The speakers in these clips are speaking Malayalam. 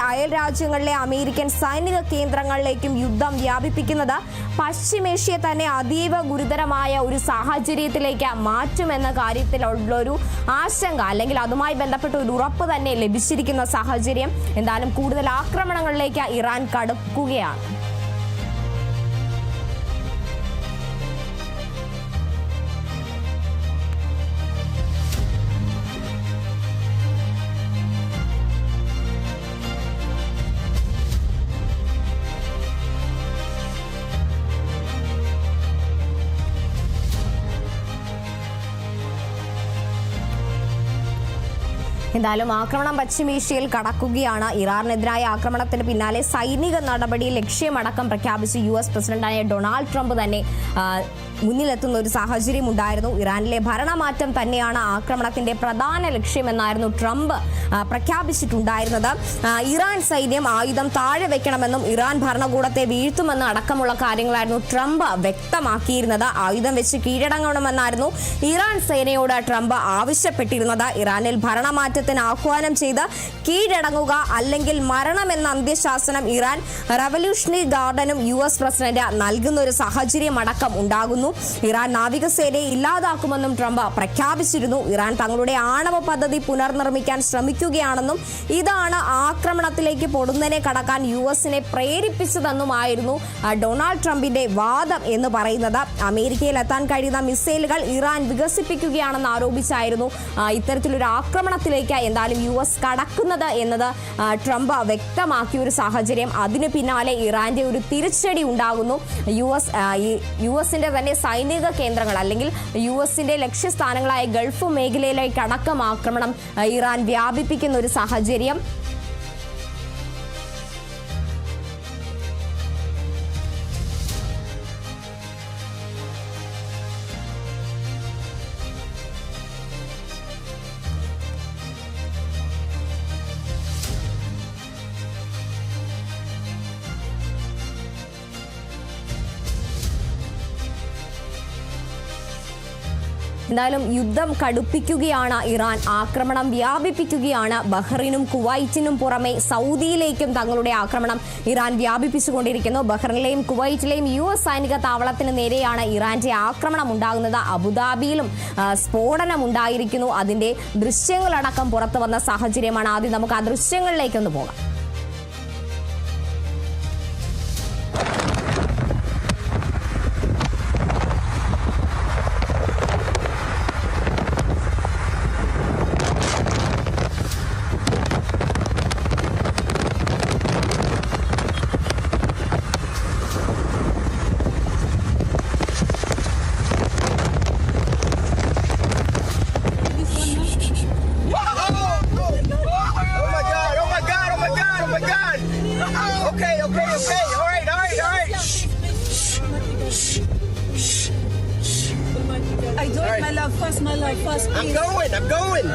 അയൽ രാജ്യങ്ങളിലെ അമേരിക്കൻ സൈനിക കേന്ദ്രങ്ങളിലേക്കും യുദ്ധം വ്യാപിപ്പിക്കുന്നത് പശ്ചിമേഷ്യയെ തന്നെ അതീവ ഗുരുതരമായ ഒരു സാഹചര്യത്തിലേക്ക് മാറ്റുമെന്ന കാര്യത്തിലുള്ളൊരു ആശങ്ക അല്ലെങ്കിൽ അതുമായി ബന്ധപ്പെട്ട ഒരു ഉറപ്പ് തന്നെ ലഭിച്ചിരിക്കുന്ന സാഹചര്യം എന്തായാലും കൂടുതൽ ആക്രമണങ്ങളിലേക്ക് ഇറാൻ കടക്കുകയാണ്. എന്തായാലും ആക്രമണം പശ്ചിമേഷ്യയിൽ കടക്കുകയാണ്. ഇറാനെതിരായ ആക്രമണത്തിന് പിന്നാലെ സൈനിക നടപടി ലക്ഷ്യമടക്കം പ്രഖ്യാപിച്ച് US പ്രസിഡന്റായ ഡൊണാൾഡ് ട്രംപ് തന്നെ മുന്നിലെത്തുന്ന ഒരു സാഹചര്യം ഉണ്ടായിരുന്നു. ഇറാനിലെ ഭരണമാറ്റം തന്നെയാണ് ആക്രമണത്തിന്റെ പ്രധാന ലക്ഷ്യമെന്നായിരുന്നു ട്രംപ് പ്രഖ്യാപിച്ചിട്ടുണ്ടായിരുന്നത്. ഇറാൻ സൈന്യം ആയുധം താഴെ വെക്കണമെന്നും ഇറാൻ ഭരണകൂടത്തെ വീഴ്ത്തുമെന്നും അടക്കമുള്ള കാര്യങ്ങളായിരുന്നു ട്രംപ് വ്യക്തമാക്കിയിരുന്നത്. ആയുധം വെച്ച് കീഴടങ്ങണമെന്നായിരുന്നു ഇറാൻ സേനയോട് ട്രംപ് ആവശ്യപ്പെട്ടിരുന്നത്. ഇറാനിൽ ഭരണമാറ്റത്തിന് ആഹ്വാനം ചെയ്ത് കീഴടങ്ങുക അല്ലെങ്കിൽ മരണമെന്ന അന്ത്യശാസനം ഇറാൻ റവല്യൂഷണറി ഗാർഡനും US പ്രസിഡന്റ് നൽകുന്ന ഒരു സാഹചര്യം അടക്കം ഉണ്ടാകുന്നു. ഇറാൻ നാവികസേനയെ ഇല്ലാതാക്കുമെന്നും ട്രംപ് പ്രഖ്യാപിച്ചിരുന്നു. ഇറാൻ തങ്ങളുടെ ആണവ പദ്ധതി പുനർനിർമ്മിക്കാൻ ശ്രമിക്കുകയാണെന്നും ഇതാണ് ആക്രമണത്തിലേക്ക് പൊടുന്നനെ കടക്കാൻ USനെ പ്രേരിപ്പിച്ചതെന്നുമായിരുന്നു ഡൊണാൾഡ് ട്രംപിന്റെ വാദം എന്ന് പറയുന്നത്. അമേരിക്കയിൽ എത്താൻ കഴിയുന്ന മിസൈലുകൾ ഇറാൻ വികസിപ്പിക്കുകയാണെന്ന് ആരോപിച്ചായിരുന്നു ഇത്തരത്തിലൊരു ആക്രമണത്തിലേക്ക് എന്തായാലും US കടക്കുന്നത് എന്നത് ട്രംപ് വ്യക്തമാക്കിയ ഒരു സാഹചര്യം. അതിന് പിന്നാലെ ഇറാന്റെ ഒരു തിരിച്ചടി ഉണ്ടാകുന്നു. യുഎസിന്റെ തന്നെ സൈനിക കേന്ദ്രങ്ങൾ അല്ലെങ്കിൽ USന്റെ ലക്ഷ്യസ്ഥാനങ്ങളായ ഗൾഫ് മേഖലയിലേക്ക് അടക്കം ആക്രമണം ഇറാൻ വ്യാപിപ്പിക്കുന്ന ഒരു സാഹചര്യം. എന്തായാലും യുദ്ധം കടുപ്പിക്കുകയാണ് ഇറാൻ, ആക്രമണം വ്യാപിപ്പിക്കുകയാണ്. ബഹ്റൈനും കുവൈറ്റിനും പുറമെ സൗദിയിലേക്കും തങ്ങളുടെ ആക്രമണം ഇറാൻ വ്യാപിപ്പിച്ചുകൊണ്ടിരിക്കുന്നു. ബഹ്റൈനിലെയും കുവൈറ്റിലെയും US സൈനിക താവളത്തിന് നേരെയാണ് ഇറാന്റെ ആക്രമണം ഉണ്ടാകുന്നത്. അബുദാബിയിലും സ്ഫോടനം ഉണ്ടായിരിക്കുന്നു. അതിന്റെ ദൃശ്യങ്ങളടക്കം പുറത്തു വന്ന സാഹചര്യമാണ്. ആദ്യം നമുക്ക് ആ ദൃശ്യങ്ങളിലേക്കൊന്ന് പോകാം. I do it, my love, first, please. I'm going.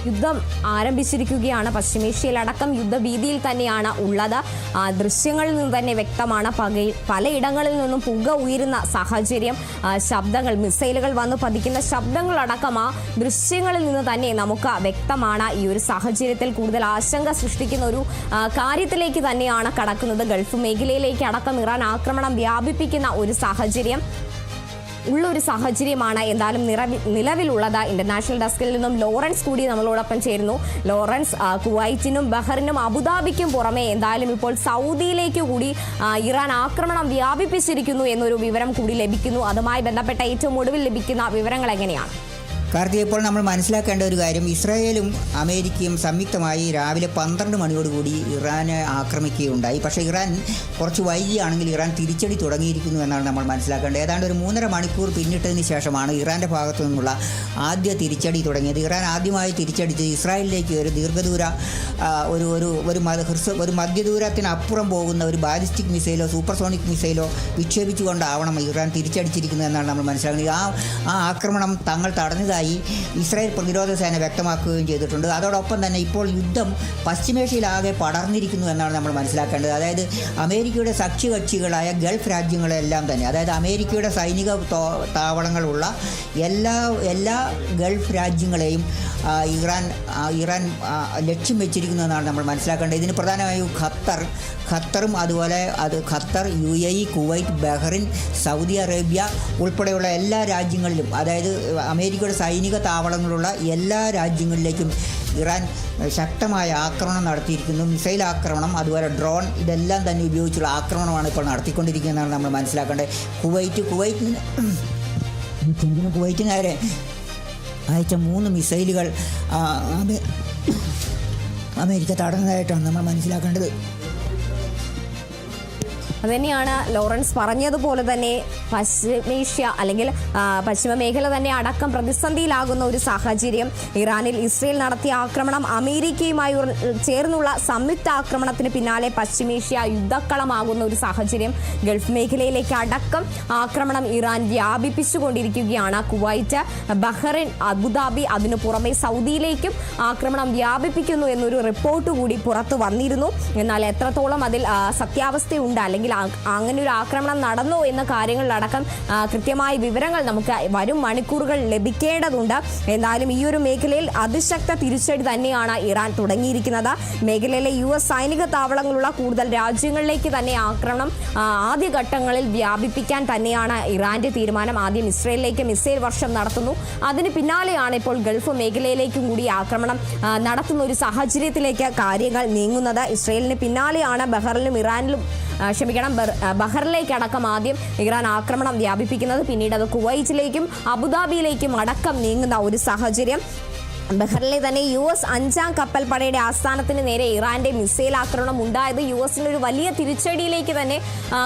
യുദ്ധം ആരംഭിച്ചിരിക്കുകയാണ്. പശ്ചിമേഷ്യയിലടക്കം യുദ്ധഭീതിയിൽ തന്നെയാണ് ഉള്ളത്. ദൃശ്യങ്ങളിൽ നിന്ന് തന്നെ വ്യക്തമാണ്. പലയിടങ്ങളിൽ നിന്നും പുക ഉയരുന്ന സാഹചര്യം, ശബ്ദങ്ങൾ, മിസൈലുകൾ വന്ന് പതിക്കുന്ന ശബ്ദങ്ങളടക്കം ആ ദൃശ്യങ്ങളിൽ നിന്ന് തന്നെ നമുക്ക് വ്യക്തമാണ്. ഈ ഒരു സാഹചര്യത്തിൽ കൂടുതൽ ആശങ്ക സൃഷ്ടിക്കുന്ന ഒരു കാര്യത്തിലേക്ക് തന്നെയാണ് കടക്കുന്നത്. ഗൾഫ് മേഖലയിലേക്ക് അടക്കം ഇറാൻ ആക്രമണം വ്യാപിപ്പിക്കുന്ന ഒരു സാഹചര്യം ഉള്ളൊരു സാഹചര്യമാണ് എന്തായാലും നിലവിലുള്ളത്. ഇന്റർനാഷണൽ ഡെസ്കിൽ നിന്നും ലോറൻസ് കൂടി നമ്മളോടൊപ്പം ചേരുന്നു. ലോറൻസ്, കുവൈറ്റിനും ബഹ്റിനും അബുദാബിക്കും പുറമെ എന്തായാലും ഇപ്പോൾ സൗദിയിലേക്ക് കൂടി ഇറാൻ ആക്രമണം വ്യാപിപ്പിച്ചിരിക്കുന്നു എന്നൊരു വിവരം കൂടി ലഭിക്കുന്നു. അതുമായി ബന്ധപ്പെട്ട ഏറ്റവും ഒടുവിൽ ലഭിക്കുന്ന വിവരങ്ങൾ എങ്ങനെയാണ്? കാർത്തിക, ഇപ്പോൾ നമ്മൾ മനസ്സിലാക്കേണ്ട ഒരു കാര്യം, ഇസ്രായേലും അമേരിക്കയും സംയുക്തമായി രാവിലെ 12 മണിയോടുകൂടി ഇറാനെ ആക്രമിക്കുകയുണ്ടായി. പക്ഷേ ഇറാൻ കുറച്ച് വൈകിയാണെങ്കിൽ ഇറാൻ തിരിച്ചടി തുടങ്ങിയിരിക്കുന്നു എന്നാണ് നമ്മൾ മനസ്സിലാക്കേണ്ടത്. ഏതാണ്ട് ഒരു 3.5 മണിക്കൂർ പിന്നിട്ടതിന് ശേഷമാണ് ഇറാൻ്റെ ഭാഗത്തു നിന്നുള്ള ആദ്യ തിരിച്ചടി തുടങ്ങിയത്. ഇറാൻ ആദ്യമായി തിരിച്ചടിച്ച് ഇസ്രായേലിലേക്ക് ഒരു ദീർഘദൂര ഒരു മധ്യദൂരത്തിനപ്പുറം പോകുന്ന ഒരു ബാലിസ്റ്റിക് മിസൈലോ സൂപ്പർസോണിക് മിസൈലോ വിക്ഷേപിച്ചുകൊണ്ടാവണം ഇറാൻ തിരിച്ചടിച്ചിരിക്കുന്നത് എന്നാണ് നമ്മൾ മനസ്സിലാക്കുന്നത്. ആ ആക്രമണം തങ്ങൾ തടഞ്ഞതായി ഇസ്രായേൽ പ്രതിരോധ സേന വ്യക്തമാക്കുകയും ചെയ്തിട്ടുണ്ട്. അതോടൊപ്പം തന്നെ ഇപ്പോൾ യുദ്ധം പശ്ചിമേഷ്യയിലാകെ പടർന്നിരിക്കുന്നു എന്നാണ് നമ്മൾ മനസ്സിലാക്കേണ്ടത്. അതായത് അമേരിക്കയുടെ സഖ്യകക്ഷികളായ ഗൾഫ് രാജ്യങ്ങളെല്ലാം തന്നെ, അതായത് അമേരിക്കയുടെ സൈനിക താവളങ്ങളുള്ള എല്ലാ ഗൾഫ് രാജ്യങ്ങളെയും ഇറാൻ ലക്ഷ്യം വെച്ചിരിക്കുന്നു എന്നാണ് നമ്മൾ മനസ്സിലാക്കേണ്ടത്. ഇതിന് പ്രധാനമായും ഖത്തറും അതുപോലെ Qatar, UAE, Kuwait, Bahrain, Saudi Arabia ഉൾപ്പെടെയുള്ള എല്ലാ രാജ്യങ്ങളിലും, അതായത് അമേരിക്കയുടെ സൈനിക താവളങ്ങളുള്ള എല്ലാ രാജ്യങ്ങളിലേക്കും ഇറാൻ ശക്തമായ ആക്രമണം നടത്തിയിരിക്കുന്നു. മിസൈൽ ആക്രമണം, അതുപോലെ ഡ്രോൺ, ഇതെല്ലാം തന്നെ ഉപയോഗിച്ചുള്ള ആക്രമണമാണ് ഇപ്പോൾ നടത്തിക്കൊണ്ടിരിക്കുന്നതെന്നാണ് നമ്മൾ മനസ്സിലാക്കേണ്ടത്. കുവൈറ്റിന് നേരെ അയച്ച 3 മിസൈലുകൾ അമേരിക്ക തടഞ്ഞതായിട്ടാണ് നമ്മൾ മനസ്സിലാക്കേണ്ടത്. അതുതന്നെയാണ് ലോറൻസ് പറഞ്ഞതുപോലെ തന്നെ പശ്ചിമേഷ്യ അല്ലെങ്കിൽ പശ്ചിമ മേഖല തന്നെ അടക്കം പ്രതിസന്ധിയിലാകുന്ന ഒരു സാഹചര്യം. ഇറാനിൽ ഇസ്രയേൽ നടത്തിയ ആക്രമണം, അമേരിക്കയുമായി ചേർന്നുള്ള സംയുക്ത ആക്രമണത്തിന് പിന്നാലെ പശ്ചിമേഷ്യ യുദ്ധക്കളമാകുന്ന ഒരു സാഹചര്യം. ഗൾഫ് മേഖലയിലേക്ക് അടക്കം ആക്രമണം ഇറാൻ വ്യാപിപ്പിച്ചുകൊണ്ടിരിക്കുകയാണ്. കുവൈറ്റ്, ബഹ്റിൻ, അബുദാബി, അതിനു പുറമെ സൗദിയിലേക്കും ആക്രമണം വ്യാപിപ്പിക്കുന്നു എന്നൊരു റിപ്പോർട്ട് കൂടി പുറത്തു വന്നിരുന്നു. എന്നാൽ എത്രത്തോളം അതിൽ സത്യാവസ്ഥയുണ്ട് അല്ലെങ്കിൽ അങ്ങനെ ഒരു ആക്രമണം നടന്നോ എന്ന കാര്യങ്ങളിലടക്കം കൃത്യമായ വിവരങ്ങൾ നമുക്ക് വരും മണിക്കൂറുകൾ ലഭിക്കേണ്ടതുണ്ട്. എന്നാലും ഈ ഒരു മേഖലയിൽ അതിശക്ത തിരിച്ചടി തന്നെയാണ് ഇറാൻ തുടങ്ങിയിരിക്കുന്നത്. മേഖലയിലെ US സൈനിക താവളങ്ങളുള്ള കൂടുതൽ രാജ്യങ്ങളിലേക്ക് തന്നെ ആക്രമണം ആദ്യഘട്ടങ്ങളിൽ വ്യാപിപ്പിക്കാൻ തന്നെയാണ് ഇറാന്റെ തീരുമാനം. ആദ്യം ഇസ്രയേലിലേക്ക് മിസൈൽ വർഷം നടത്തുന്നു. അതിന് പിന്നാലെയാണ് ഇപ്പോൾ ഗൾഫ് മേഖലയിലേക്കും കൂടി ആക്രമണം നടത്തുന്ന ഒരു സാഹചര്യത്തിലേക്ക് കാര്യങ്ങൾ നീങ്ങുന്നത്. ഇസ്രയേലിന് പിന്നാലെയാണ് ബഹ്റിനിലേക്കടക്കം ആദ്യം ഇറാൻ ആക്രമണം വ്യാപിപ്പിക്കുന്നത്. പിന്നീട് അത് കുവൈറ്റിലേക്കും അബുദാബിയിലേക്കും അടക്കം നീങ്ങുന്ന ഒരു സാഹചര്യം. ബഹ്റിനിലെ തന്നെ US 5ാം കപ്പൽപ്പടയുടെ ആസ്ഥാനത്തിന് നേരെ ഇറാന്റെ മിസൈൽ ആക്രമണം ഉണ്ടായത് US-ന് ഒരു വലിയ തിരിച്ചടിയിലേക്ക് തന്നെ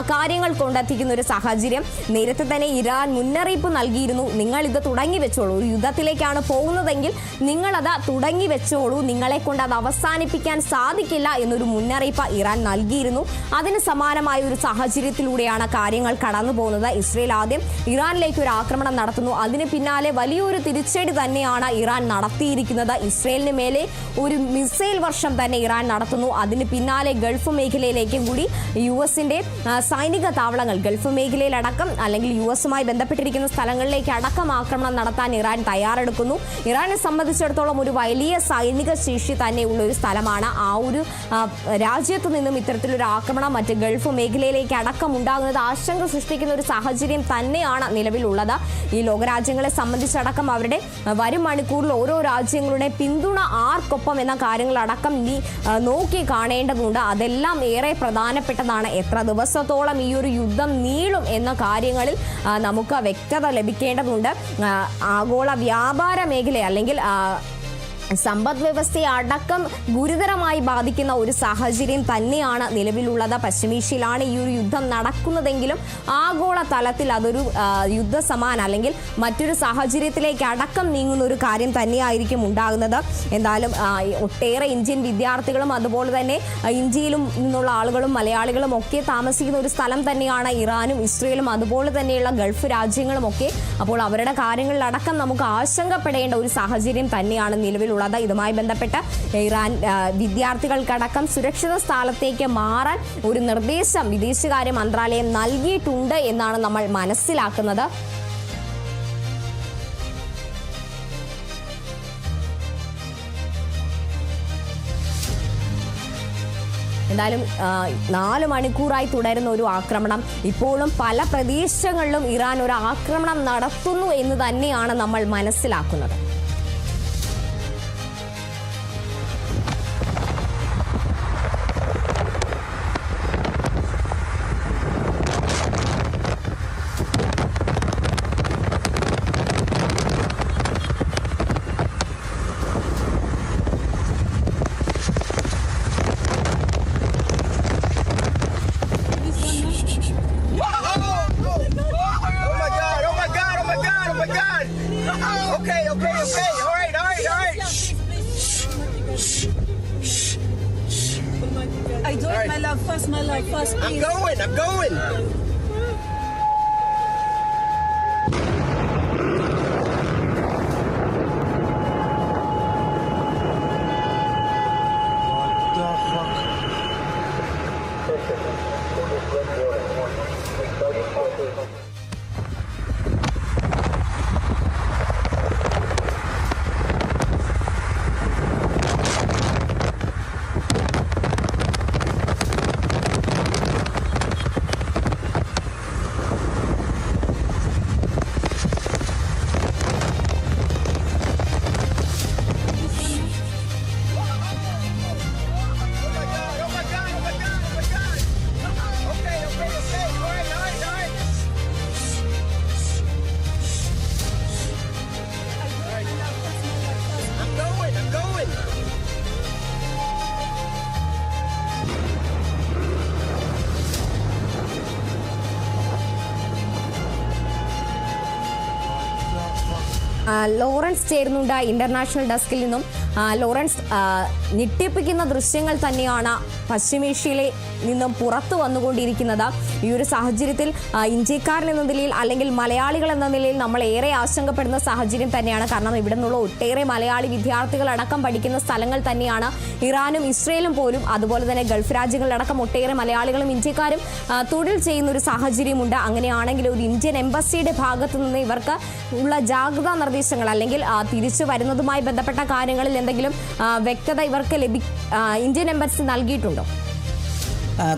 കാര്യങ്ങൾ കൊണ്ടെത്തിക്കുന്ന ഒരു സാഹചര്യം. നേരത്തെ തന്നെ ഇറാൻ മുന്നറിയിപ്പ് നൽകിയിരുന്നു, നിങ്ങൾ ഇത് തുടങ്ങി വെച്ചോളൂ, ഒരു യുദ്ധത്തിലേക്കാണ് പോകുന്നതെങ്കിൽ നിങ്ങളത് തുടങ്ങി വെച്ചോളൂ, നിങ്ങളെ കൊണ്ട് അത് അവസാനിപ്പിക്കാൻ സാധിക്കില്ല എന്നൊരു മുന്നറിയിപ്പ് ഇറാൻ നൽകിയിരുന്നു. അതിന് സമാനമായ ഒരു സാഹചര്യത്തിലൂടെയാണ് കാര്യങ്ങൾ കടന്നു പോകുന്നത്. ഇസ്രയേൽ ആദ്യം ഇറാനിലേക്ക് ഒരു ആക്രമണം നടത്തുന്നു. അതിന് പിന്നാലെ വലിയൊരു തിരിച്ചടി തന്നെയാണ് ഇറാൻ നടത്തിയിരിക്കുന്നത്. ഇസ്രയേലിന് മേലെ ഒരു മിസൈൽ വർഷം തന്നെ ഇറാൻ നടത്തുന്നു. അതിന് പിന്നാലെ ഗൾഫ് മേഖലയിലേക്കും കൂടി US-ന്റെ സൈനിക താവളങ്ങൾ, ഗൾഫ് മേഖലയിലടക്കം അല്ലെങ്കിൽ US-മായി ബന്ധപ്പെട്ടിരിക്കുന്ന സ്ഥലങ്ങളിലേക്ക് അടക്കം ആക്രമണം നടത്താൻ ഇറാൻ തയ്യാറെടുക്കുന്നു. ഇറാനെ സംബന്ധിച്ചിടത്തോളം ഒരു വലിയ സൈനിക ശേഷി തന്നെയുള്ള ഒരു സ്ഥലമാണ്. ആ ഒരു രാജ്യത്തു നിന്നും ഇത്തരത്തിലൊരു ആക്രമണം മറ്റ് ഗൾഫ് മേഖലയിലേക്ക് അടക്കം ഉണ്ടാകുന്നത് ആശങ്ക സൃഷ്ടിക്കുന്ന ഒരു സാഹചര്യം തന്നെയാണ് നിലവിലുള്ളത്. ഈ ലോകരാജ്യങ്ങളെ സംബന്ധിച്ചടക്കം അവരുടെ വരും മണിക്കൂറിൽ ഓരോ രാജ്യങ്ങളുടെ പിന്തുണ ആർക്കൊപ്പം എന്ന കാര്യങ്ങളടക്കം നോക്കി കാണേണ്ടതുണ്ട്. അതെല്ലാം ഏറെ പ്രധാനപ്പെട്ടതാണ്. എത്ര ദിവസത്തോളം ഈ ഒരു യുദ്ധം നീളും എന്ന കാര്യങ്ങളിൽ നമുക്ക് വ്യക്തത ലഭിക്കേണ്ടതുണ്ട്. ആഗോള വ്യാപാര മേഖല അല്ലെങ്കിൽ സമ്പദ് വ്യവസ്ഥയെ അടക്കം ഗുരുതരമായി ബാധിക്കുന്ന ഒരു സാഹചര്യം തന്നെയാണ് നിലവിലുള്ളത്. പശ്ചിമേഷ്യയിലാണ് ഈ ഒരു യുദ്ധം നടക്കുന്നതെങ്കിലും ആഗോള തലത്തിൽ അതൊരു യുദ്ധസമാന അല്ലെങ്കിൽ മറ്റൊരു സാഹചര്യത്തിലേക്ക് അടക്കം നീങ്ങുന്ന ഒരു കാര്യം തന്നെയായിരിക്കും ഉണ്ടാകുന്നത്. എന്തായാലും ഒട്ടേറെ ഇന്ത്യൻ വിദ്യാർത്ഥികളും അതുപോലെ തന്നെ ഇന്ത്യയിലും നിന്നുള്ള ആളുകളും മലയാളികളും ഒക്കെ താമസിക്കുന്ന ഒരു സ്ഥലം തന്നെയാണ് ഇറാനും ഇസ്രയേലും അതുപോലെ തന്നെയുള്ള ഗൾഫ് രാജ്യങ്ങളും ഒക്കെ. അപ്പോൾ അവരുടെ കാര്യങ്ങളിലടക്കം നമുക്ക് ആശങ്കപ്പെടേണ്ട ഒരു സാഹചര്യം തന്നെയാണ് നിലവിലുള്ളത്. ഇതുമായി ബന്ധപ്പെട്ട് ഇറാൻ വിദ്യാർത്ഥികൾക്കടക്കം സുരക്ഷിത സ്ഥലത്തേക്ക് മാറാൻ ഒരു നിർദ്ദേശം വിദേശകാര്യ മന്ത്രാലയം നൽകിയിട്ടുണ്ട് എന്നാണ് നമ്മൾ മനസ്സിലാക്കുന്നത്. എന്തായാലും 4 മണിക്കൂറായി തുടരുന്ന ഒരു ആക്രമണം, ഇപ്പോഴും പല പ്രദേശങ്ങളിലും ഇറാൻ ഒരു ആക്രമണം നടത്തുന്നു എന്ന് തന്നെയാണ് നമ്മൾ മനസ്സിലാക്കുന്നത്. Okay. All right. I do it, my love first, I'm please. going. I'm going. Lawrence ചേരുന്നുണ്ട് ഇന്റർനാഷണൽ ഡെസ്കിൽ നിന്നും. ലോറൻസ്, ഞെട്ടിപ്പിക്കുന്ന ദൃശ്യങ്ങൾ തന്നെയാണ് പശ്ചിമേഷ്യയിലെ നിന്നും പുറത്തു വന്നുകൊണ്ടിരിക്കുന്നത്. ഈ ഒരു സാഹചര്യത്തിൽ ഇന്ത്യക്കാരൻ എന്ന നിലയിൽ അല്ലെങ്കിൽ മലയാളികൾ എന്ന നിലയിൽ നമ്മൾ ഏറെ ആശങ്കപ്പെടുന്ന സാഹചര്യം തന്നെയാണ്. കാരണം ഇവിടെ നിന്നുള്ള ഒട്ടേറെ മലയാളി വിദ്യാർത്ഥികളടക്കം പഠിക്കുന്ന സ്ഥലങ്ങൾ തന്നെയാണ് ഇറാനും ഇസ്രയേലും പോലും. അതുപോലെ തന്നെ ഗൾഫ് രാജ്യങ്ങളിലടക്കം ഒട്ടേറെ മലയാളികളും ഇന്ത്യക്കാരും തൊഴിൽ ചെയ്യുന്ന ഒരു സാഹചര്യമുണ്ട്. അങ്ങനെയാണെങ്കിൽ ഒരു ഇന്ത്യൻ എംബസിയുടെ ഭാഗത്തു നിന്ന് ഇവർക്ക് ഉള്ള ജാഗ്രതാ നിർദ്ദേശങ്ങൾ അല്ലെങ്കിൽ തിരിച്ചു വരുന്നതുമായി ബന്ധപ്പെട്ട കാര്യങ്ങളിൽ എന്തെങ്കിലും വ്യക്തത ഇവർക്ക് ഇന്ത്യൻ എംബസി നൽകിയിട്ടുണ്ടോ?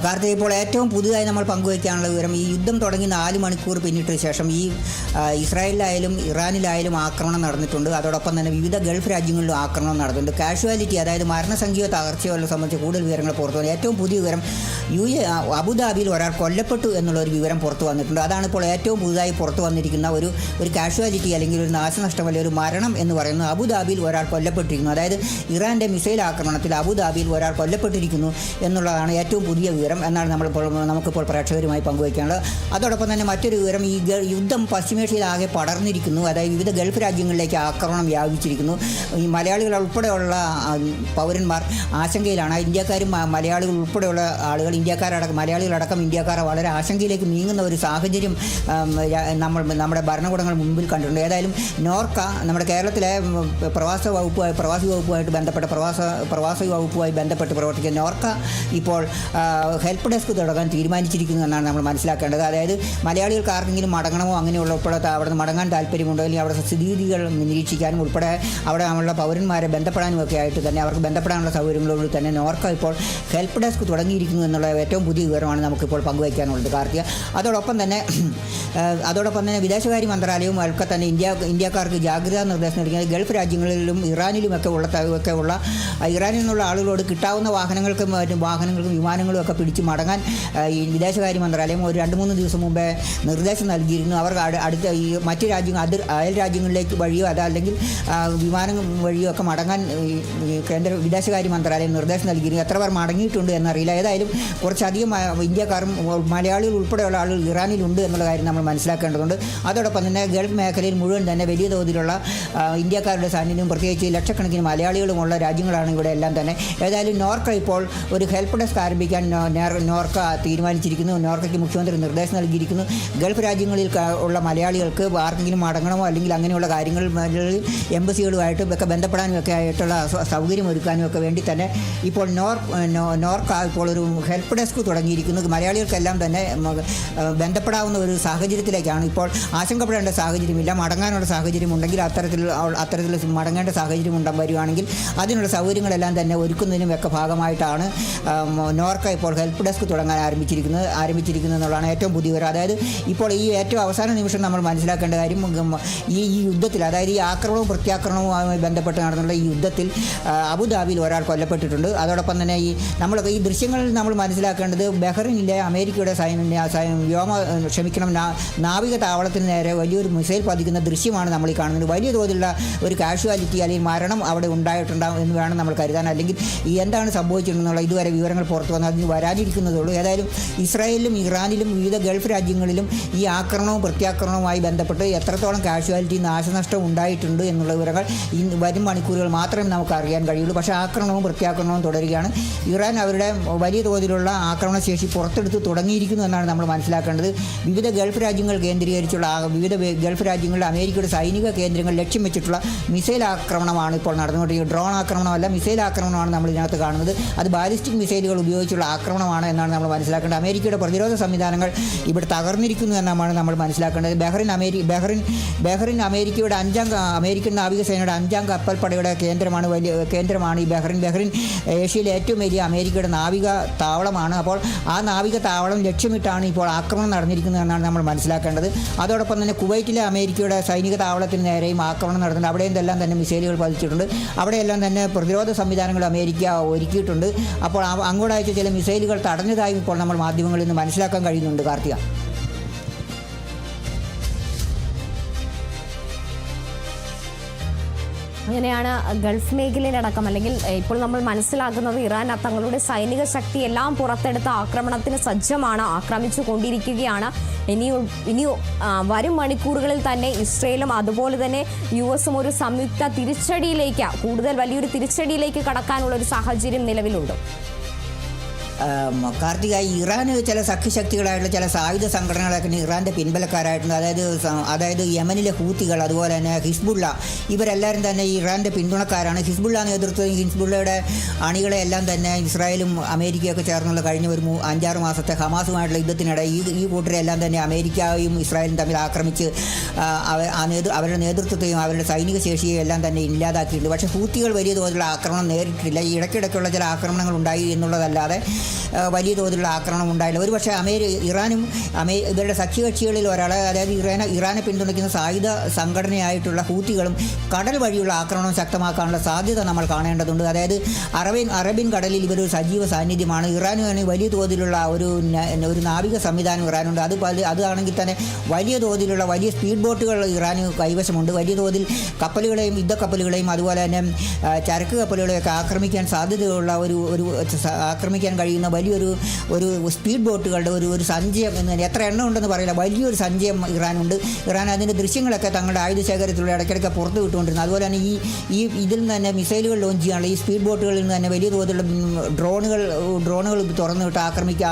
കാർത്തിക്, ഇപ്പോൾ ഏറ്റവും പുതുതായി നമ്മൾ പങ്കുവയ്ക്കാനുള്ള വിവരം, ഈ യുദ്ധം തുടങ്ങി 4 മണിക്കൂർ പിന്നിട്ട ശേഷം ഈ ഇസ്രായേലിലായാലും ഇറാനിലായാലും ആക്രമണം നടന്നിട്ടുണ്ട്. അതോടൊപ്പം തന്നെ വിവിധ ഗൾഫ് രാജ്യങ്ങളിലും ആക്രമണം നടന്നിട്ടുണ്ട്. കാഷ്വാലിറ്റി, അതായത് മരണസംഖ്യയോ തകർച്ചയോ സംബന്ധിച്ച് കൂടുതൽ വിവരങ്ങൾ പുറത്തു വന്നു. ഏറ്റവും പുതിയ വിവരം അബുദാബിയിൽ ഒരാൾ കൊല്ലപ്പെട്ടു എന്നുള്ള ഒരു വിവരം പുറത്തു വന്നിട്ടുണ്ട്. അതാണ് ഇപ്പോൾ ഏറ്റവും പുതുതായി പുറത്തു വന്നിരിക്കുന്ന ഒരു കാഷ്വാലിറ്റി അല്ലെങ്കിൽ ഒരു നാശനഷ്ടം അല്ലെങ്കിൽ ഒരു മരണം എന്ന് പറയുന്നത്. അബുദാബിയിൽ ഒരാൾ കൊല്ലപ്പെട്ടിരിക്കുന്നു. അതായത് ഇറാൻ്റെ മിസൈൽ ആക്രമണത്തിൽ അബുദാബിയിൽ ഒരാൾ കൊല്ലപ്പെട്ടിരിക്കുന്നു എന്നുള്ളതാണ് ഏറ്റവും പുതിയ വിവരം എന്നാണ് നമുക്കിപ്പോൾ പ്രേക്ഷകരുമായി പങ്കുവയ്ക്കാനുള്ളത്. അതോടൊപ്പം തന്നെ മറ്റൊരു വിവരം, ഈ യുദ്ധം പശ്ചിമേഷ്യയിലാകെ പടർന്നിരിക്കുന്നു. അതായത് വിവിധ ഗൾഫ് രാജ്യങ്ങളിലേക്ക് ആക്രമണം വ്യാപിച്ചിരിക്കുന്നു. ഈ മലയാളികൾ ഉൾപ്പെടെയുള്ള പൗരന്മാർ ആശങ്കയിലാണ്. ഇന്ത്യക്കാരും മലയാളികൾ ഉൾപ്പെടെയുള്ള ആളുകൾ, മലയാളികളടക്കം ഇന്ത്യക്കാർ വളരെ ആശങ്കയിലേക്ക് നീങ്ങുന്ന ഒരു സാഹചര്യം നമ്മുടെ ഭരണകൂടങ്ങൾ മുമ്പിൽ കണ്ടിട്ടുണ്ട്. ഏതായാലും നോർക്ക, നമ്മുടെ കേരളത്തിലെ പ്രവാസി വകുപ്പുമായിട്ട് ബന്ധപ്പെട്ട പ്രവാസി വകുപ്പുമായി ബന്ധപ്പെട്ട് പ്രവർത്തിക്കുന്ന നോർക്ക ഇപ്പോൾ ഹെൽപ്പ് ഡെസ്ക് തുടങ്ങാൻ തീരുമാനിച്ചിരിക്കുന്നു എന്നാണ് നമ്മൾ മനസ്സിലാക്കേണ്ടത്. അതായത് മലയാളികൾക്ക് ആർക്കെങ്കിലും മടങ്ങണമോ അങ്ങനെയുള്ള അവിടെ നിന്ന് മടങ്ങാൻ താല്പര്യമുണ്ടോ അല്ലെങ്കിൽ അവിടെ സ്ഥിതിഗതികൾ നിരീക്ഷിക്കാനും ഉൾപ്പെടെ അവിടെ നമ്മളുടെ പൗരന്മാരെ ബന്ധപ്പെടാനും ഒക്കെ ആയിട്ട് തന്നെ അവർക്ക് ബന്ധപ്പെടാനുള്ള സൗകര്യങ്ങളോട് തന്നെ നോർക്ക ഇപ്പോൾ ഹെൽപ്പ് ഡെസ്ക് തുടങ്ങിയിരിക്കുന്നു എന്നുള്ള ഏറ്റവും പുതിയ വിവരമാണ് നമുക്കിപ്പോൾ പങ്കുവയ്ക്കാനുള്ളത് കാർത്തിക. അതോടൊപ്പം തന്നെ വിദേശകാര്യ മന്ത്രാലയവും ഒക്കെ തന്നെ ഇന്ത്യക്കാർക്ക് ജാഗ്രതാ നിർദ്ദേശം നൽകിയത് ഗൾഫ് രാജ്യങ്ങളിലും ഇറാനിലുമൊക്കെ ഉള്ള ഇറാനിൽ നിന്നുള്ള ആളുകളോട് കിട്ടാവുന്ന വാഹനങ്ങൾക്കും വിമാനങ്ങളും ഒക്കെ പിടിച്ച് മടങ്ങാൻ ഈ വിദേശകാര്യ മന്ത്രാലയം ഒരു 2-3 ദിവസം മുമ്പേ നിർദ്ദേശം നൽകിയിരുന്നു. അവർ അടുത്ത ഈ മറ്റ് അയൽ രാജ്യങ്ങളിലേക്ക് വഴിയോ അതല്ലെങ്കിൽ വിമാനം വഴിയോ ഒക്കെ മടങ്ങാൻ കേന്ദ്ര വിദേശകാര്യ മന്ത്രാലയം നിർദ്ദേശം നൽകിയിരുന്നു. എത്ര പേർ മടങ്ങിയിട്ടുണ്ട് എന്നറിയില്ല. ഏതായാലും കുറച്ചധികം ഇന്ത്യക്കാരും മലയാളികൾ ഉൾപ്പെടെയുള്ള ആളുകൾ ഇറാനിലുണ്ട് എന്നുള്ള കാര്യം നമ്മൾ മനസ്സിലാക്കേണ്ടതുണ്ട്. അതോടൊപ്പം തന്നെ ഗൾഫ് മേഖലയിൽ മുഴുവൻ തന്നെ വലിയ തോതിലുള്ള ഇന്ത്യക്കാരുടെ സാന്നിധ്യം, പ്രത്യേകിച്ച് ലക്ഷക്കണക്കിന് മലയാളികളുമുള്ള രാജ്യങ്ങളാണ് ഇവിടെ എല്ലാം തന്നെ. ഏതായാലും നോർക്ക ഇപ്പോൾ ഒരു ഹെൽപ്പ് ഡെസ്ക് ആരംഭിക്കാൻ നോർക്ക തീരുമാനിച്ചിരിക്കുന്നു. നോർക്കയ്ക്ക് മുഖ്യമന്ത്രി നിർദ്ദേശം നൽകിയിരിക്കുന്നു. ഗൾഫ് രാജ്യങ്ങളിൽ ഉള്ള മലയാളികൾക്ക് ആർക്കെങ്കിലും മടങ്ങണമോ അല്ലെങ്കിൽ അങ്ങനെയുള്ള കാര്യങ്ങൾ എംബസികളുമായിട്ടും ഒക്കെ ബന്ധപ്പെടാനും ഒക്കെ ആയിട്ടുള്ള സൗകര്യം ഒരുക്കാനും ഒക്കെ വേണ്ടി തന്നെ ഇപ്പോൾ നോർക്ക ഇപ്പോൾ ഒരു ഹെൽപ്പ് ഡെസ്ക് തുടങ്ങിയിരിക്കുന്നു. മലയാളികൾക്കെല്ലാം തന്നെ ബന്ധപ്പെടാവുന്ന ഒരു സാഹചര്യത്തിലേക്കാണ്. ഇപ്പോൾ ആശങ്കപ്പെടേണ്ട സാഹചര്യമില്ല. മടങ്ങാനുള്ള സാഹചര്യം ഉണ്ടെങ്കിൽ അത്തരത്തിൽ മടങ്ങേണ്ട സാഹചര്യം വരികയാണെങ്കിൽ അതിനുള്ള സൗകര്യങ്ങളെല്ലാം തന്നെ ഒരുക്കുന്നതിനും ഒക്കെ ഭാഗമായിട്ടാണ് നോർക്ക ഇപ്പോൾ ഹെൽപ്പ് ഡെസ്ക് തുടങ്ങാൻ ആരംഭിച്ചിരിക്കുന്നു എന്നുള്ളതാണ് ഏറ്റവും പുതിയ വിവരം. അതായത് ഇപ്പോൾ ഈ ഏറ്റവും അവസാന നിമിഷം നമ്മൾ മനസ്സിലാക്കേണ്ട കാര്യം, ഈ യുദ്ധത്തിൽ, അതായത് ഈ ആക്രമണവും പ്രത്യാക്രമണവുമായി ബന്ധപ്പെട്ട് നടന്നുള്ള ഈ യുദ്ധത്തിൽ അബുദാബിയിൽ ഒരാൾ കൊല്ലപ്പെട്ടിട്ടുണ്ട്. അതോടൊപ്പം തന്നെ ഈ ദൃശ്യങ്ങളിൽ നമ്മൾ മനസ്സിലാക്കേണ്ടത് ബഹ്റിനിലെ അമേരിക്കയുടെ നാവിക താവളത്തിന് നേരെ വലിയൊരു മിസൈൽ പതിക്കുന്ന ദൃശ്യമാണ് നമ്മൾ ഈ കാണുന്നത്. വലിയ തോതിലുള്ള ഒരു കാഷ്വാലിറ്റി അല്ലെങ്കിൽ മരണം അവിടെ ഉണ്ടായിട്ടുണ്ടാകും എന്ന് വേണം നമ്മൾ കരുതാൻ. അല്ലെങ്കിൽ ഈ എന്താണ് സംഭവിച്ചിട്ടുണ്ടെന്നുള്ള ഇതുവരെ വിവരങ്ങൾ പുറത്തു വന്നാൽ അതിന് വരാനിരിക്കുന്നതുള്ളൂ. ഏതായാലും ഇസ്രായേലിലും ഇറാനിലും വിവിധ ഗൾഫ് രാജ്യങ്ങളിലും ഈ ആക്രമണവും പ്രത്യാക്രമണവുമായി ബന്ധപ്പെട്ട് എത്രത്തോളം കാഷ്വാലിറ്റി നാശനഷ്ടം ഉണ്ടായിട്ടുണ്ട് എന്നുള്ള വിവരങ്ങൾ ഈ വരും മണിക്കൂറുകൾ മാത്രമേ നമുക്ക് അറിയാൻ കഴിയുള്ളൂ. പക്ഷേ ആക്രമണവും പ്രത്യാക്രമണവും തുടരുകയാണ്. ഇറാൻ അവരുടെ വലിയ തോതിലുള്ള ആക്രമണശേഷി പുറത്തെടുത്ത് തുടങ്ങിയിരിക്കുന്നു എന്നാണ് നമ്മൾ മനസ്സിലാക്കേണ്ടത്. വിവിധ ഗൾഫ് രാജ്യങ്ങൾ കേന്ദ്രീകരിച്ചുള്ള വിവിധ ഗൾഫ് രാജ്യങ്ങളിൽ അമേരിക്കയുടെ സൈനിക കേന്ദ്രങ്ങൾ ലക്ഷ്യം വെച്ചിട്ടുള്ള മിസൈൽ ആക്രമണമാണ് ഇപ്പോൾ നടന്നുകൊണ്ടിരിക്കുന്നത്. ഡ്രോൺ ആക്രമണമല്ല, മിസൈൽ ആക്രമണമാണ് നമ്മൾ ഇതിനകത്ത് കാണുന്നത്. അത് ബാലിസ്റ്റിക് മിസൈലുകൾ ഉപയോഗിച്ചുള്ള ആക്രമണമാണ് എന്നാണ് നമ്മൾ മനസ്സിലാക്കേണ്ടത്. അമേരിക്കയുടെ പ്രതിരോധ സംവിധാനങ്ങൾ ഇവിടെ തകർന്നിരിക്കുന്നു എന്നാണ് നമ്മൾ മനസ്സിലാക്കേണ്ടത്. ബഹ്റിൻ അമേരിക്കയുടെ അമേരിക്കൻ നാവികസേനയുടെ 5ാം കപ്പൽപ്പടയുടെ കേന്ദ്രമാണ് ഈ ബഹ്റിൻ ഏഷ്യയിലെ ഏറ്റവും വലിയ അമേരിക്കയുടെ നാവിക താവളമാണ്. അപ്പോൾ ആ നാവിക താവളം ലക്ഷ്യമിട്ടാണ് ഇപ്പോൾ ആക്രമണം നടന്നിരിക്കുന്നത് എന്നാണ് നമ്മൾ മനസ്സിലാക്കേണ്ടത്. അതോടൊപ്പം തന്നെ കുവൈറ്റിലെ അമേരിക്കയുടെ സൈനിക താവളത്തിന് നേരെയും ആക്രമണം നടത്തുന്നുണ്ട്. അവിടെയും എല്ലാം തന്നെ മിസൈലുകൾ പതിച്ചിട്ടുണ്ട്. അവിടെയെല്ലാം തന്നെ പ്രതിരോധ സംവിധാനങ്ങൾ അമേരിക്ക ഒരുക്കിയിട്ടുണ്ട്. അപ്പോൾ അങ്ങോട്ടയച്ച ചില മിസൈലുകൾ തടഞ്ഞതായും ഇപ്പോൾ നമ്മൾ മാധ്യമങ്ങളിൽ നിന്ന് മനസ്സിലാക്കാൻ കഴിയുന്നുണ്ട്. കാർത്തിക, അങ്ങനെയാണ് ഗൾഫ് മേഖലയിലടക്കം, അല്ലെങ്കിൽ ഇപ്പോൾ നമ്മൾ മനസ്സിലാക്കുന്നത് ഇറാൻ തങ്ങളുടെ സൈനിക ശക്തി എല്ലാം പുറത്തെടുത്ത ആക്രമണത്തിന് സജ്ജമാണ്, ആക്രമിച്ചു കൊണ്ടിരിക്കുകയാണ്. ഇനി വരും മണിക്കൂറുകളിൽ തന്നെ ഇസ്രയേലും അതുപോലെ തന്നെ US-ഉം ഒരു സംയുക്ത തിരിച്ചടിയിലേക്ക്, കൂടുതൽ വലിയൊരു തിരിച്ചടിയിലേക്ക് കടക്കാനുള്ള ഒരു സാഹചര്യം നിലവിലുണ്ട്. കാർത്തിക, ഇറാന് ചില സഖ്യശക്തികളായിട്ടുള്ള ചില സായുധ സംഘടനകളൊക്കെ ഇറാൻ്റെ പിൻബലക്കാരായിട്ടുണ്ട്. അതായത് യമനിലെ ഹൂത്തികൾ, അതുപോലെ തന്നെ ഹിസ്ബുള്ള, ഇവരെല്ലാവരും തന്നെ ഇറാൻ്റെ പിന്തുണക്കാരാണ്. ഹിസ്ബുള്ള നേതൃത്വം, ഹിസ്ബുള്ളയുടെ അണികളെ എല്ലാം തന്നെ ഇസ്രായേലും അമേരിക്കയൊക്കെ ചേർന്നുള്ള കഴിഞ്ഞ ഒരു 5-6 മാസത്തെ ഹമാസുമായിട്ടുള്ള യുദ്ധത്തിനിടെ ഈ കൂട്ടരെല്ലാം തന്നെ അമേരിക്കയും ഇസ്രായേലും തമ്മിൽ ആക്രമിച്ച് അവരുടെ നേതൃത്വത്തെയും അവരുടെ സൈനിക ശേഷിയെയും എല്ലാം തന്നെ ഇല്ലാതാക്കിയിട്ടുണ്ട്. പക്ഷേ ഹൂത്തികൾ വലിയ തോതിലുള്ള ആക്രമണം നേരിട്ടില്ല. ഈ ഇടയ്ക്കിടയ്ക്കുള്ള ചില ആക്രമണങ്ങൾ ഉണ്ടായി എന്നുള്ളതല്ലാതെ വലിയ തോതിലുള്ള ആക്രമണം ഉണ്ടായില്ല. ഒരുപക്ഷെ ഇറാനും ഇവരുടെ സഖ്യകക്ഷികളിൽ ഒരാളെ, അതായത് ഇറാനെ പിന്തുണയ്ക്കുന്ന സായുധ സംഘടനയായിട്ടുള്ള ഹൂത്തികളും കടൽ വഴിയുള്ള ആക്രമണം ശക്തമാക്കാനുള്ള സാധ്യത നമ്മൾ കാണേണ്ടതുണ്ട്. അതായത് അറേബ്യൻ കടലിൽ ഇവരൊരു സജീവ സാന്നിധ്യമാണ്. ഇറാന് വലിയ തോതിലുള്ള ഒരു നാവിക സംവിധാനം ഇറാനുണ്ട്. അതാണെങ്കിൽ തന്നെ വലിയ തോതിലുള്ള വലിയ സ്പീഡ് ബോട്ടുകൾ ഇറാന് കൈവശമുണ്ട്. വലിയ തോതിൽ കപ്പലുകളെയും യുദ്ധക്കപ്പലുകളെയും അതുപോലെ തന്നെ ചരക്ക് കപ്പലുകളെയൊക്കെ ആക്രമിക്കാൻ സാധ്യതയുള്ള ആക്രമിക്കാൻ കഴിയുന്ന വലിയൊരു സ്പീഡ് ബോട്ടുകളുടെ ഒരു സഞ്ചയം എന്ന് തന്നെ, എത്ര എണ്ണം ഉണ്ടെന്ന് പറയില്ല, വലിയൊരു സഞ്ചയം ഇറാനുണ്ട്. ഇറാൻ അതിൻ്റെ ദൃശ്യങ്ങളൊക്കെ തങ്ങളുടെ ആയുധ ശേഖരത്തിലൂടെ ഇടയ്ക്കിടയ്ക്ക് പുറത്ത് വിട്ടുകൊണ്ടിരുന്നു. അതുപോലെ തന്നെ ഇതിൽ നിന്ന് തന്നെ മിസൈലുകൾ ലോഞ്ച് ചെയ്യാനുള്ള ഈ സ്പീഡ് ബോട്ടുകളിൽ നിന്ന് തന്നെ വലിയ തോതിലുള്ള ഡ്രോണുകൾ തുറന്നു വിട്ട്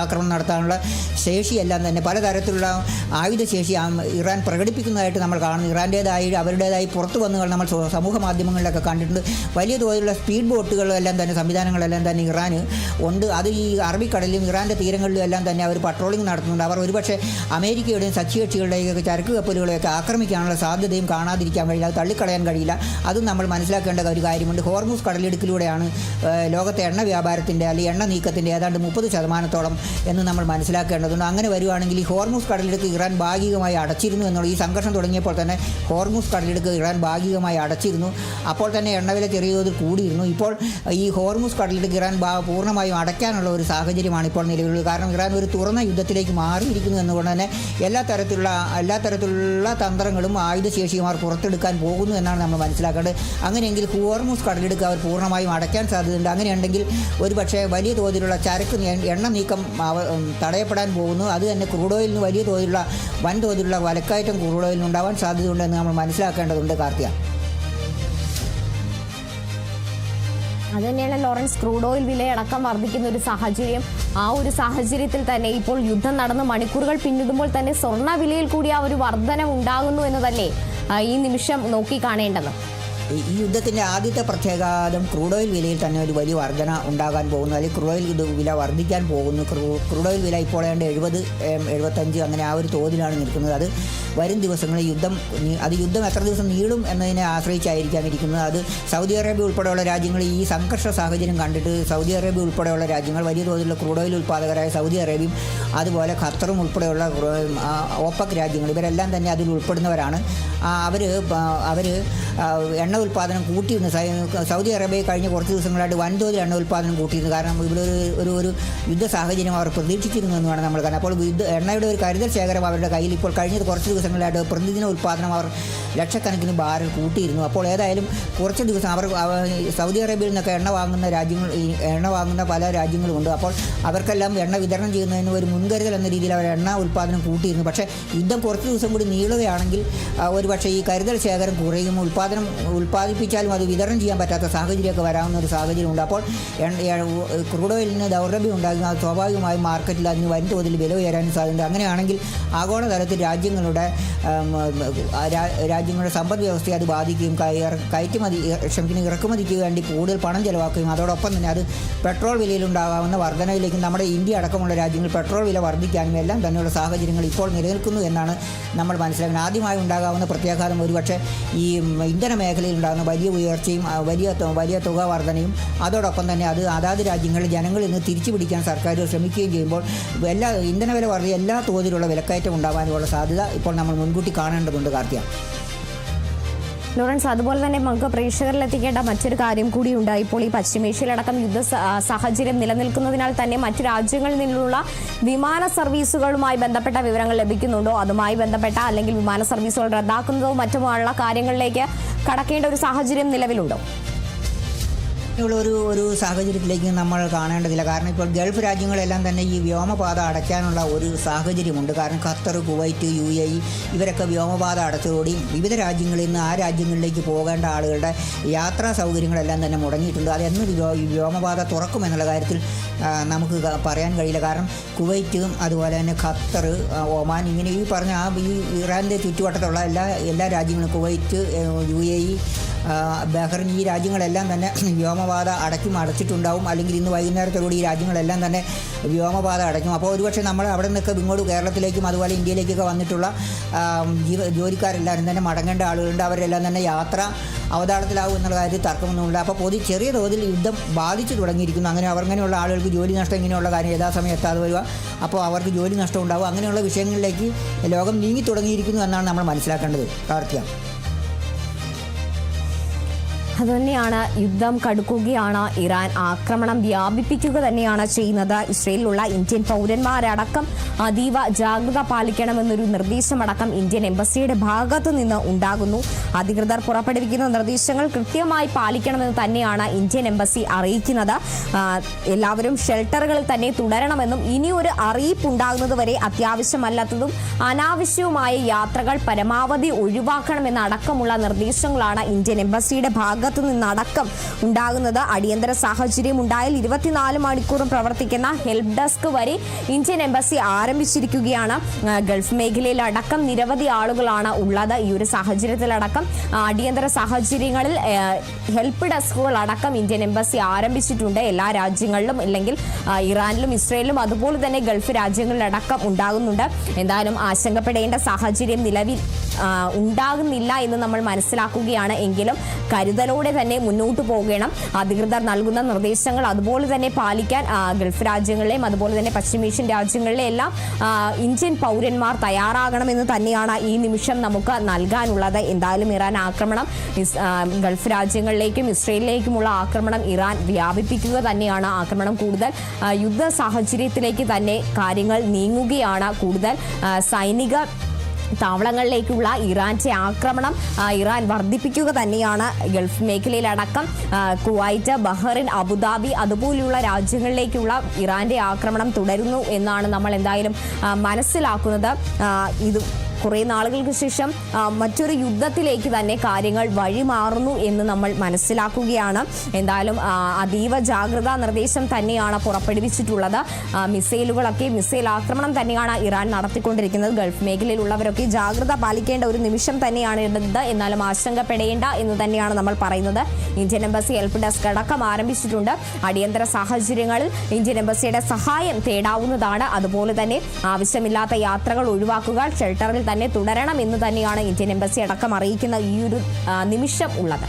ആക്രമണം നടത്താനുള്ള ശേഷിയെല്ലാം തന്നെ പലതരത്തിലുള്ള ആയുധശേഷി ഇറാൻ പ്രകടിപ്പിക്കുന്നതായിട്ട് നമ്മൾ കാണുന്നു. അവരുടേതായി പുറത്തു വന്നുകൾ നമ്മൾ സമൂഹ മാധ്യമങ്ങളിലൊക്കെ കണ്ടിട്ടുണ്ട്. വലിയ തോതിലുള്ള സ്പീഡ് ബോട്ടുകളെല്ലാം തന്നെ സംവിധാനങ്ങളെല്ലാം തന്നെ ഇറാന് ഉണ്ട്. അത് ഈ അറബിക്കടലിലും ഇറാൻ്റെ തീരങ്ങളിലും എല്ലാം തന്നെ അവർ പട്രോളിംഗ് നടത്തുന്നുണ്ട്. അവർ ഒരുപക്ഷെ അമേരിക്കയുടെയും സഖ്യകക്ഷികളുടെയൊക്കെ ചരക്ക് കപ്പലുകളെയൊക്കെ ആക്രമിക്കാനുള്ള സാധ്യതയും കാണാതിരിക്കാൻ കഴിയില്ല. അത് തള്ളിക്കളയാൻ കഴിയില്ല. അതും നമ്മൾ മനസ്സിലാക്കേണ്ട ഒരു കാര്യമുണ്ട്. ഹോർമുസ് കടലിടുക്കിലൂടെയാണ് ലോകത്തെ എണ്ണ വ്യാപാരത്തിൻ്റെ അല്ലെങ്കിൽ എണ്ണ നീക്കത്തിൻ്റെ ഏതാണ്ട് 30% എന്ന് നമ്മൾ മനസ്സിലാക്കേണ്ടതുണ്ട്. അങ്ങനെ വരുവാണെങ്കിൽ ഈ ഹോർമുസ് കടലിടുക്ക് ഇറാൻ ഭാഗികമായി അടച്ചിരുന്നു എന്നുള്ള, ഈ സംഘർഷം തുടങ്ങിയപ്പോൾ തന്നെ ഹോർമുസ് കടലിടുക്ക് ഇറാൻ ഭാഗികമായി അടച്ചിരുന്നു. അപ്പോൾ തന്നെ എണ്ണവില ചെറിയ തോതിൽ കൂടിയിരുന്നു. ഇപ്പോൾ ഈ ഹോർമുസ് കടലിടുക്ക് ഇറാൻ പൂർണ്ണമായും അടയ്ക്കാനുള്ള ഒരു സാഹചര്യമാണ് ഇപ്പോൾ നിലവിലുള്ളത്. കാരണം ഇറാൻ ഒരു തുറന്ന യുദ്ധത്തിലേക്ക് മാറിയിരിക്കുന്നു എന്നുകൊണ്ട് തന്നെ എല്ലാ തരത്തിലുള്ള തന്ത്രങ്ങളും ആയുധശേഷിയും അവർ പുറത്തെടുക്കാൻ പോകുന്നു എന്നാണ് നമ്മൾ മനസ്സിലാക്കേണ്ടത്. അങ്ങനെയെങ്കിൽ ഹോർമുസ് കടലിടുക്ക് അവർ പൂർണ്ണമായും അടയ്ക്കാൻ സാധ്യതയുണ്ട്. അങ്ങനെയുണ്ടെങ്കിൽ ഒരുപക്ഷെ വലിയ തോതിലുള്ള എണ്ണ നീക്കം തടയപ്പെടാൻ പോകുന്നു. അത് തന്നെ ക്രൂഡ് ഓയിലിന് വൻതോതിലുള്ള വിലക്കയറ്റം ക്രൂഡ് ഓയിലിന് ഉണ്ടാവാൻ സാധ്യതയുണ്ടെന്ന് നമ്മൾ മനസ്സിലാക്കേണ്ടതുണ്ട്. കാർത്തിക, അതുതന്നെയാണ് ലോറൻസ്, ക്രൂഡ് ഓയിൽ വിലയടക്കം വർദ്ധിക്കുന്ന ഒരു സാഹചര്യം. ആ ഒരു സാഹചര്യത്തിൽ തന്നെ ഇപ്പോൾ യുദ്ധം നടന്ന് മണിക്കൂറുകൾ പിന്നിടുമ്പോൾ തന്നെ സ്വർണ്ണ വിലയിൽ കൂടി ആ ഒരു വർധന ഉണ്ടാകുന്നു എന്നതല്ലേ ഈ നിമിഷം നോക്കിക്കാണേണ്ടത്. ഈ യുദ്ധത്തിൻ്റെ ആദ്യത്തെ പ്രത്യാഘാതം ക്രൂഡ് ഓയിൽ വിലയിൽ തന്നെ ഒരു വലിയ വർധന ഉണ്ടാകാൻ പോകുന്നു, അല്ലെങ്കിൽ ക്രൂഡ് ഓയിൽ വില വർദ്ധിക്കാൻ പോകുന്നു. ക്രൂഡ് ഓയിൽ വില ഇപ്പോൾ ഏതാണ്ട് 70-75 അങ്ങനെ ആ ഒരു തോതിലാണ് നിൽക്കുന്നത്. അത് വരും ദിവസങ്ങളിൽ യുദ്ധം എത്ര ദിവസം നീളും എന്നതിനെ ആശ്രയിച്ചായിരിക്കാം ഇരിക്കുന്നത്. അത് സൗദി അറേബ്യ ഉൾപ്പെടെയുള്ള രാജ്യങ്ങൾ ഈ സംഘർഷ സാഹചര്യം കണ്ടിട്ട് സൗദി അറേബ്യ ഉൾപ്പെടെയുള്ള രാജ്യങ്ങൾ, വലിയ തോതിലുള്ള ക്രൂഡ് ഓയിൽ ഉൽപ്പാദകരായ സൗദി അറേബ്യയും അതുപോലെ ഖത്തറും ഉൾപ്പെടെയുള്ള OPEC രാജ്യങ്ങൾ, ഇവരെല്ലാം തന്നെ അതിൽ ഉൾപ്പെടുന്നവരാണ്. അവർ എണ്ണ ഉൽപ്പാദനം കൂട്ടിയിരുന്നു. സൗദി അറേബ്യ കഴിഞ്ഞ കുറച്ച് ദിവസങ്ങളായിട്ട് വൻതോതിൽ എണ്ണ ഉൽപ്പാദനം കൂട്ടിയിരുന്നു. കാരണം ഇവിടെ ഒരു യുദ്ധ സാഹചര്യം അവർ പ്രതീക്ഷിച്ചിരുന്നു എന്ന് വേണം നമ്മൾ കാണാൻ. അപ്പോൾ എണ്ണയുടെ ഒരു കരുതൽ ശേഖരം അവരുടെ കയ്യിൽ ഇപ്പോൾ കഴിഞ്ഞ കുറച്ച് ദിവസങ്ങളായിട്ട് പ്രതിദിന ഉൽപ്പാദനം അവർ ലക്ഷക്കണക്കിന് ബാരൽ കൂട്ടിയിരുന്നു. അപ്പോൾ ഏതായാലും കുറച്ച് ദിവസം അവർ സൗദി അറേബ്യയിൽ നിന്നൊക്കെ എണ്ണ വാങ്ങുന്ന പല രാജ്യങ്ങളുമുണ്ട്. അപ്പോൾ അവർക്കെല്ലാം എണ്ണ വിതരണം ചെയ്യുന്നതിന് ഒരു മുൻകരുതൽ എന്ന രീതിയിൽ അവർ എണ്ണ ഉൽപ്പാദനം കൂട്ടിയിരുന്നു. പക്ഷേ യുദ്ധം കുറച്ച് ദിവസം കൂടി നീളുകയാണെങ്കിൽ ഒരുപക്ഷേ ഈ കരുതൽ ശേഖരം കുറയും, ഉൽപ്പാദിപ്പിച്ചാലും അത് വിതരണം ചെയ്യാൻ പറ്റാത്ത സാഹചര്യമൊക്കെ വരാവുന്ന ഒരു സാഹചര്യമുണ്ട്. അപ്പോൾ ക്രൂഡ് ഓയിലിന് ദൗർലഭ്യം ഉണ്ടാകും. അത് സ്വാഭാവികമായും മാർക്കറ്റിൽ അതിന് വൻതോതിൽ വില ഉയരാനും സാധ്യതയുണ്ട്. അങ്ങനെയാണെങ്കിൽ ആഗോളതലത്തിൽ രാജ്യങ്ങളുടെ സമ്പദ് വ്യവസ്ഥയെ അത് ബാധിക്കുകയും ഇറക്കുമതിക്ക് വേണ്ടി കൂടുതൽ പണം ചെലവാക്കുകയും അതോടൊപ്പം തന്നെ അത് പെട്രോൾ വിലയിലുണ്ടാകാവുന്ന വർധനയിലേക്കും നമ്മുടെ ഇന്ത്യ അടക്കമുള്ള രാജ്യങ്ങൾ പെട്രോൾ വില വർദ്ധിക്കാനും എല്ലാം തന്നെയുള്ള സാഹചര്യങ്ങൾ ഇപ്പോൾ നിലനിൽക്കുന്നു എന്നാണ് നമ്മൾ മനസ്സിലാക്കുന്നത്. ആദ്യമായി ഉണ്ടാകാവുന്ന പ്രത്യാഘാതം ഒരുപക്ഷെ ഈ ഇന്ധന മേഖലയിൽ ഉണ്ടാകുന്ന വലിയ ഉയർച്ചയും വലിയ തുക വർധനയും അതോടൊപ്പം തന്നെ അത് അതാത് രാജ്യങ്ങളിലെ ജനങ്ങളിൽ നിന്ന് തിരിച്ചു പിടിക്കാൻ സർക്കാരുകൾ ശ്രമിക്കുകയും ചെയ്യുമ്പോൾ ഇന്ധന വില വർദ്ധിച്ച എല്ലാ തോതിലുള്ള വിലക്കയറ്റം ഉണ്ടാകാനുള്ള സാധ്യത ഇപ്പോൾ നമ്മൾ മുൻകൂട്ടി കാണേണ്ടതുണ്ട്. കാർത്തിക ലോറൻസ്, അതുപോലെ തന്നെ നമുക്ക് പ്രേക്ഷകരിൽ എത്തിക്കേണ്ട മറ്റൊരു കാര്യം കൂടിയുണ്ട്. ഇപ്പോൾ ഈ പശ്ചിമേഷ്യയിലടക്കം യുദ്ധ സാഹചര്യം നിലനിൽക്കുന്നതിനാൽ തന്നെ മറ്റു രാജ്യങ്ങളിൽ നിന്നുള്ള വിമാന സർവീസുകളുമായി ബന്ധപ്പെട്ട വിവരങ്ങൾ ലഭിക്കുന്നുണ്ടോ? അതുമായി ബന്ധപ്പെട്ട അല്ലെങ്കിൽ വിമാന സർവീസുകൾ റദ്ദാക്കുന്നതോ മറ്റുമുള്ള കാര്യങ്ങളിലേക്ക് കടക്കേണ്ട ഒരു സാഹചര്യം നിലവിലുണ്ടോ? ഒരു സാഹചര്യത്തിലേക്ക് നമ്മൾ കാണേണ്ടതില്ല. കാരണം ഇപ്പോൾ ഗൾഫ് രാജ്യങ്ങളെല്ലാം തന്നെ ഈ വ്യോമപാത അടയ്ക്കാനുള്ള ഒരു സാഹചര്യമുണ്ട്. കാരണം ഖത്തർ, കുവൈറ്റ്, UAE ഇവരൊക്കെ വ്യോമപാത അടച്ചതോടെ വിവിധ രാജ്യങ്ങളിൽ നിന്ന് ആ രാജ്യങ്ങളിലേക്ക് പോകേണ്ട ആളുകളുടെ യാത്രാ സൗകര്യങ്ങളെല്ലാം തന്നെ മുടങ്ങിയിട്ടുണ്ട്. അതെന്ന് വ്യോമപാത തുറക്കുമെന്നുള്ള കാര്യത്തിൽ നമുക്ക് പറയാൻ കഴിയില്ല. കാരണം കുവൈറ്റും അതുപോലെ തന്നെ ഖത്തർ, ഒമാൻ ഇങ്ങനെ ഈ പറഞ്ഞ ഈ ഇറാൻ്റെ ചുറ്റുവട്ടത്തുള്ള എല്ലാ രാജ്യങ്ങളും കുവൈറ്റ്, UAE, ബഹ്റിൻ ഈ രാജ്യങ്ങളെല്ലാം തന്നെ വ്യോമപാത അടച്ചിട്ടുണ്ടാവും. അല്ലെങ്കിൽ ഇന്ന് വൈകുന്നേരത്തോടുകൂടി ഈ രാജ്യങ്ങളെല്ലാം തന്നെ വ്യോമപാത അടയ്ക്കും. അപ്പോൾ ഒരുപക്ഷെ നമ്മൾ അവിടെ നിന്നൊക്കെ ഇങ്ങോട്ട് കേരളത്തിലേക്കും അതുപോലെ ഇന്ത്യയിലേക്കൊക്കെ വന്നിട്ടുള്ള ജോലിക്കാരെല്ലാവരും തന്നെ മടങ്ങേണ്ട ആളുകളുണ്ട്. അവരെല്ലാം തന്നെ യാത്ര അവതാളത്തിലാവും എന്നുള്ള കാര്യത്തിൽ തർക്കമൊന്നുമില്ല. അപ്പോൾ ചെറിയ തോതിൽ യുദ്ധം ബാധിച്ചു തുടങ്ങിയിരിക്കുന്നു. അങ്ങനെയുള്ള ആളുകൾക്ക് ജോലി നഷ്ടം ഇങ്ങനെയുള്ള കാര്യം യഥാസമയം എത്താതെ വരിക, അപ്പോൾ അവർക്ക് ജോലി നഷ്ടം ഉണ്ടാവും. അങ്ങനെയുള്ള വിഷയങ്ങളിലേക്ക് ലോകം നീങ്ങി തുടങ്ങിയിരിക്കുന്നു എന്നാണ് നമ്മൾ മനസ്സിലാക്കേണ്ടത്. കാർത്തിക അതുതന്നെയാണ്, യുദ്ധം കടുക്കുകയാണ്, ഇറാൻ ആക്രമണം വ്യാപിപ്പിക്കുക തന്നെയാണ് ചെയ്യുന്നത്. ഇസ്രയേലിലുള്ള ഇന്ത്യൻ പൗരന്മാരടക്കം അതീവ ജാഗ്രത പാലിക്കണമെന്നൊരു നിർദ്ദേശമടക്കം ഇന്ത്യൻ എംബസിയുടെ ഭാഗത്തു നിന്ന് ഉണ്ടാകുന്നു. അധികൃതർ പുറപ്പെടുവിക്കുന്ന നിർദ്ദേശങ്ങൾ കൃത്യമായി പാലിക്കണമെന്ന് തന്നെയാണ് ഇന്ത്യൻ എംബസി അറിയിക്കുന്നത്. എല്ലാവരും ഷെൽട്ടറുകളിൽ തന്നെ തുടരണമെന്നും ഇനിയൊരു അറിയിപ്പ് ഉണ്ടാകുന്നതുവരെ അത്യാവശ്യമല്ലാത്തതും അനാവശ്യവുമായ യാത്രകൾ പരമാവധി ഒഴിവാക്കണമെന്നടക്കമുള്ള നിർദ്ദേശങ്ങളാണ് ഇന്ത്യൻ എംബസിയുടെ ഭാഗത്തു നിന്നടക്കം ഉണ്ടാകുന്നത്. അടിയന്തര സാഹചര്യം ഉണ്ടായാൽ 24 മണിക്കൂറും പ്രവർത്തിക്കുന്ന ഹെൽപ്പ് ഡെസ്ക് വരെ ഇന്ത്യൻ എംബസി ആരംഭിച്ചിരിക്കുകയാണ്. ഗൾഫ് മേഖലയിലടക്കം നിരവധി ആളുകളാണ് ഉള്ളത്. ഈ ഒരു സാഹചര്യത്തിലടക്കം അടിയന്തര സാഹചര്യങ്ങളിൽ ഹെൽപ്പ് ഡെസ്കുകൾ അടക്കം ഇന്ത്യൻ എംബസി ആരംഭിച്ചിട്ടുണ്ട്. എല്ലാ രാജ്യങ്ങളിലും അല്ലെങ്കിൽ ഇറാനിലും ഇസ്രയേലിലും അതുപോലെ തന്നെ ഗൾഫ് രാജ്യങ്ങളിലടക്കം ഉണ്ടാകുന്നുണ്ട്. എന്തായാലും ആശങ്കപ്പെടേണ്ട സാഹചര്യം നിലവിൽ ഉണ്ടാകുന്നില്ല എന്ന് നമ്മൾ മനസ്സിലാക്കുകയാണ്. എങ്കിലും കരുതലോടെ തന്നെ മുന്നോട്ട് പോകണം. അധികൃതർ നൽകുന്ന നിർദ്ദേശങ്ങൾ അതുപോലെ തന്നെ പാലിക്കാൻ ഗൾഫ് രാജ്യങ്ങളിലെയും അതുപോലെ തന്നെ പശ്ചിമേഷ്യൻ രാജ്യങ്ങളിലെ എല്ലാം ഇന്ത്യൻ പൗരന്മാർ തയ്യാറാകണമെന്ന് തന്നെയാണ് ഈ നിമിഷം നമുക്ക് നൽകാനുള്ളത്. എന്തായാലും ഇറാൻ ആക്രമണം ഗൾഫ് രാജ്യങ്ങളിലേക്കും ഇസ്രയേലിലേക്കുമുള്ള ആക്രമണം ഇറാൻ വ്യാപിപ്പിക്കുക തന്നെയാണ്. ആക്രമണം കൂടുതൽ യുദ്ധ സാഹചര്യത്തിലേക്ക് തന്നെ കാര്യങ്ങൾ നീങ്ങുകയാണ്. കൂടുതൽ സൈനിക താവളങ്ങളിലേക്കുള്ള ഇറാന്റെ ആക്രമണം ഇറാൻ വർദ്ധിപ്പിക്കുക തന്നെയാണ്. ഗൾഫ് മേഖലയിലടക്കം കുവൈറ്റ്, ബഹ്റിൻ, അബുദാബി അതുപോലെയുള്ള രാജ്യങ്ങളിലേക്കുള്ള ഇറാന്റെ ആക്രമണം തുടരുന്നു എന്നാണ് നമ്മൾ എന്തായാലും മനസ്സിലാക്കുന്നത്. ഇത് കുറേ നാളുകൾക്ക് ശേഷം മറ്റൊരു യുദ്ധത്തിലേക്ക് തന്നെ കാര്യങ്ങൾ വഴിമാറുന്നു എന്ന് നമ്മൾ മനസ്സിലാക്കുകയാണ്. എന്തായാലും അതീവ ജാഗ്രതാ നിർദ്ദേശം തന്നെയാണ് പുറപ്പെടുവിച്ചിട്ടുള്ളത്. മിസൈൽ ആക്രമണം തന്നെയാണ് ഇറാൻ നടത്തിക്കൊണ്ടിരിക്കുന്നത്. ഗൾഫ് മേഖലയിലുള്ളവരൊക്കെ ജാഗ്രത പാലിക്കേണ്ട ഒരു നിമിഷം തന്നെയാണ് ഇടുന്നത്. എന്നാലും ആശങ്കപ്പെടേണ്ട എന്ന് തന്നെയാണ് നമ്മൾ പറയുന്നത്. ഇന്ത്യൻ എംബസി ഹെൽപ്പ് ഡെസ്ക് അടക്കം ആരംഭിച്ചിട്ടുണ്ട്. അടിയന്തര സാഹചര്യങ്ങളിൽ ഇന്ത്യൻ എംബസിയുടെ സഹായം തേടാവുന്നതാണ്. അതുപോലെ തന്നെ ആവശ്യമില്ലാത്ത യാത്രകൾ ഒഴിവാക്കുക, ഷെൽട്ടറിൽ തന്നെ തുടരണം എന്ന് തന്നെയാണ് ഇന്ത്യൻ എംബസി അടക്കം അറിയിക്കുന്ന ഈ ഒരു നിമിഷം ഉള്ളത്.